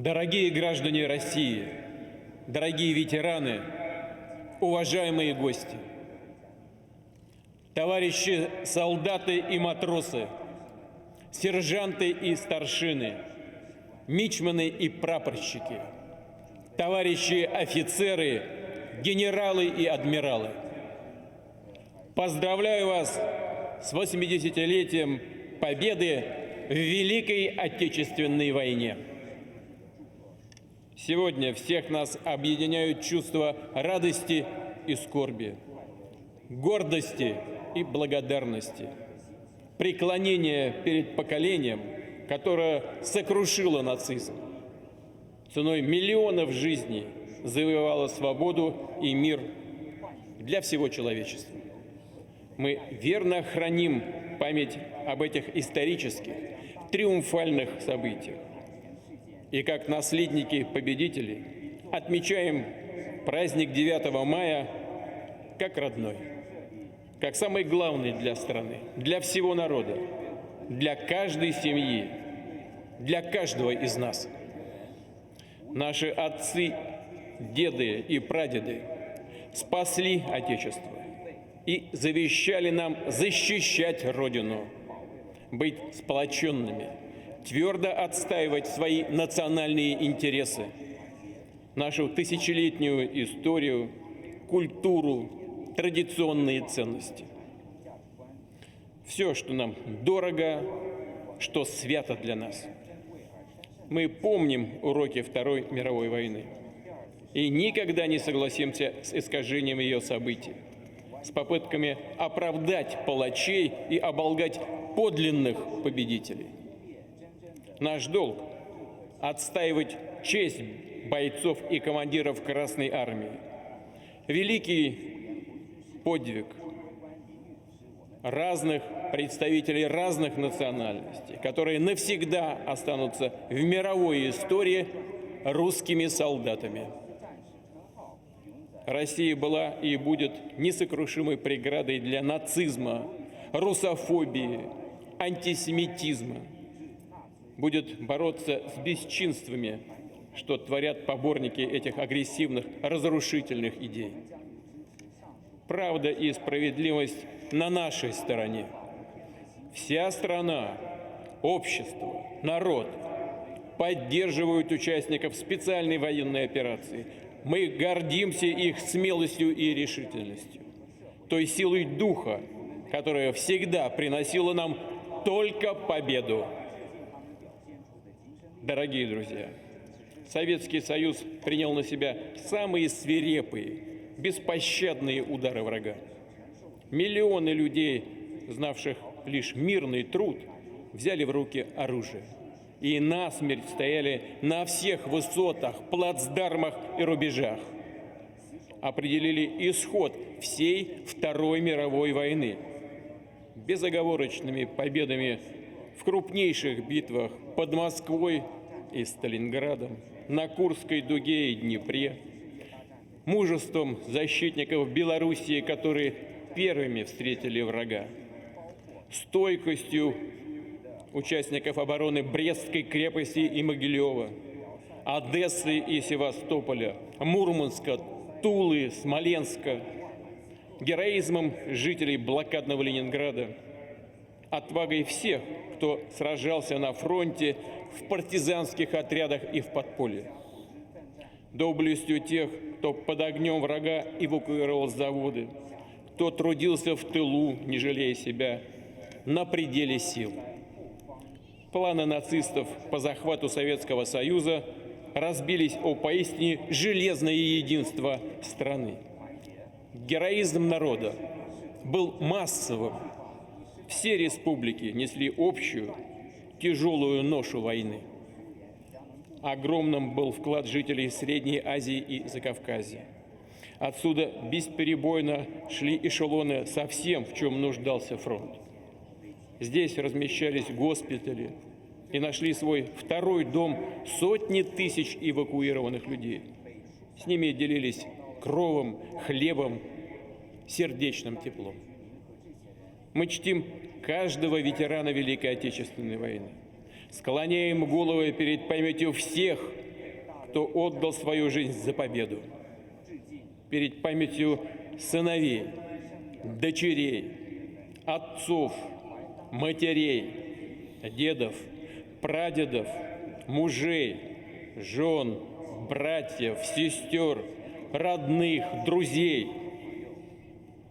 Дорогие граждане России, дорогие ветераны, уважаемые гости, товарищи солдаты и матросы, сержанты и старшины, мичманы и прапорщики, товарищи офицеры, генералы и адмиралы. Поздравляю вас с 80-летием Победы в Великой Отечественной войне. Сегодня всех нас объединяют чувства радости и скорби, гордости и благодарности, преклонения перед поколением, которое сокрушило нацизм, ценой миллионов жизней завоевало свободу и мир для всего человечества. Мы верно храним память об этих исторических, триумфальных событиях. И как наследники победителей отмечаем праздник 9 мая как родной, как самый главный для страны, для всего народа, для каждой семьи, для каждого из нас. Наши отцы, деды и прадеды спасли Отечество и завещали нам защищать Родину, быть сплоченными, твердо отстаивать свои национальные интересы, нашу тысячелетнюю историю, культуру, традиционные ценности. Все, что нам дорого, что свято для нас. Мы помним уроки Второй мировой войны и никогда не согласимся с искажением ее событий, с попытками оправдать палачей и оболгать подлинных победителей. Наш долг – отстаивать честь бойцов и командиров Красной Армии. Великий подвиг разных представителей разных национальностей, которые навсегда останутся в мировой истории русскими солдатами. Россия была и будет несокрушимой преградой для нацизма, русофобии, антисемитизма. Будет бороться с бесчинствами, что творят поборники этих агрессивных, разрушительных идей. Правда и справедливость на нашей стороне. Вся страна, общество, народ поддерживают участников специальной военной операции. Мы гордимся их смелостью и решительностью, той силой духа, которая всегда приносила нам только победу. Дорогие друзья, Советский Союз принял на себя самые свирепые, беспощадные удары врага. Миллионы людей, знавших лишь мирный труд, взяли в руки оружие и насмерть стояли на всех высотах, плацдармах и рубежах. Определили исход всей Второй мировой войны безоговорочными победами в крупнейших битвах под Москвой и Сталинградом, на Курской дуге и Днепре, мужеством защитников Белоруссии, которые первыми встретили врага, стойкостью участников обороны Брестской крепости и Могилева, Одессы и Севастополя, Мурманска, Тулы, Смоленска, героизмом жителей блокадного Ленинграда, отвагой всех, кто сражался на фронте, в партизанских отрядах и в подполье, доблестью тех, кто под огнем врага эвакуировал заводы, кто трудился в тылу, не жалея себя, на пределе сил. Планы нацистов по захвату Советского Союза разбились о поистине железное единство страны. Героизм народа был массовым. Все республики несли общую, тяжелую ношу войны. Огромным был вклад жителей Средней Азии и Закавказья. Отсюда бесперебойно шли эшелоны со всем, в чем нуждался фронт. Здесь размещались госпитали и нашли свой второй дом сотни тысяч эвакуированных людей. С ними делились кровом, хлебом, сердечным теплом. Мы чтим каждого ветерана Великой Отечественной войны, склоняем головы перед памятью всех, кто отдал свою жизнь за победу. Перед памятью сыновей, дочерей, отцов, матерей, дедов, прадедов, мужей, жен, братьев, сестер, родных, друзей.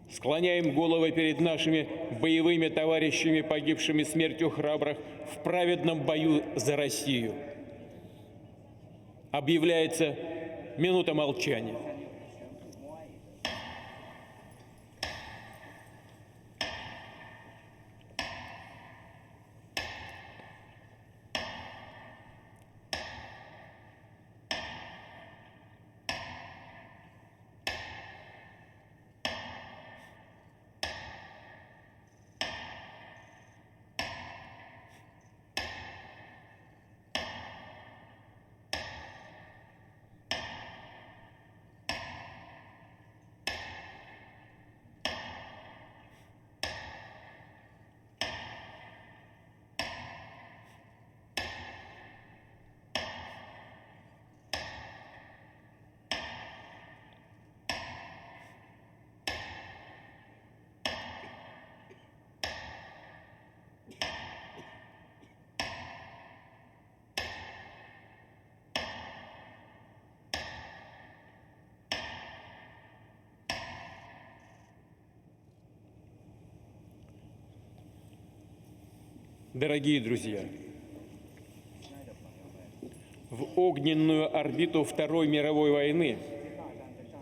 Склоняем головы перед нашими боевыми товарищами, погибшими смертью храбрых в праведном бою за Россию. Объявляется минута молчания. Дорогие друзья, в огненную орбиту Второй мировой войны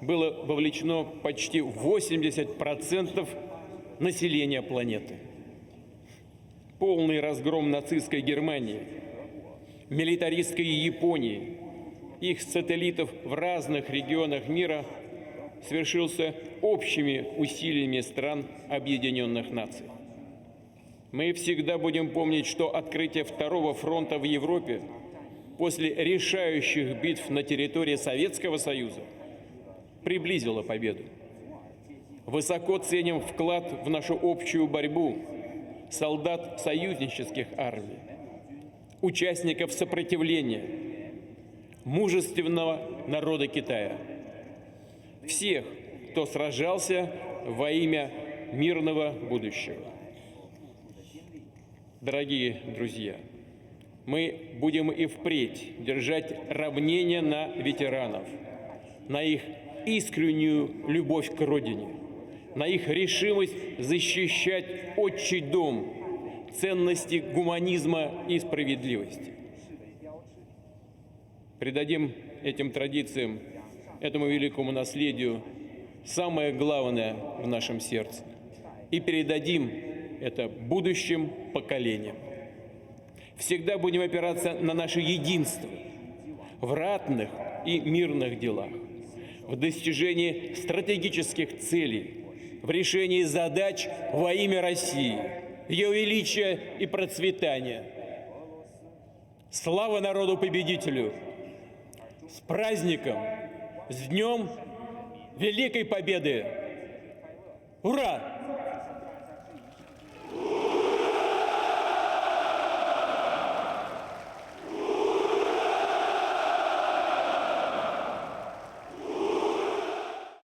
было вовлечено почти 80% населения планеты. Полный разгром нацистской Германии, милитаристской Японии, их сателлитов в разных регионах мира свершился общими усилиями стран Объединенных Наций. Мы всегда будем помнить, что открытие Второго фронта в Европе после решающих битв на территории Советского Союза приблизило победу. Высоко ценим вклад в нашу общую борьбу солдат союзнических армий, участников сопротивления, мужественного народа Китая, всех, кто сражался во имя мирного будущего. Дорогие друзья, мы будем и впредь держать равнение на ветеранов, на их искреннюю любовь к Родине, на их решимость защищать отчий дом, ценности гуманизма и справедливости. Придадим этим традициям, этому великому наследию самое главное в нашем сердце и передадим это будущим поколениям. Всегда будем опираться на наше единство в ратных и мирных делах, в достижении стратегических целей, в решении задач во имя России, ее величия и процветания. Слава народу-победителю! С праздником! С Днем Великой Победы! Ура!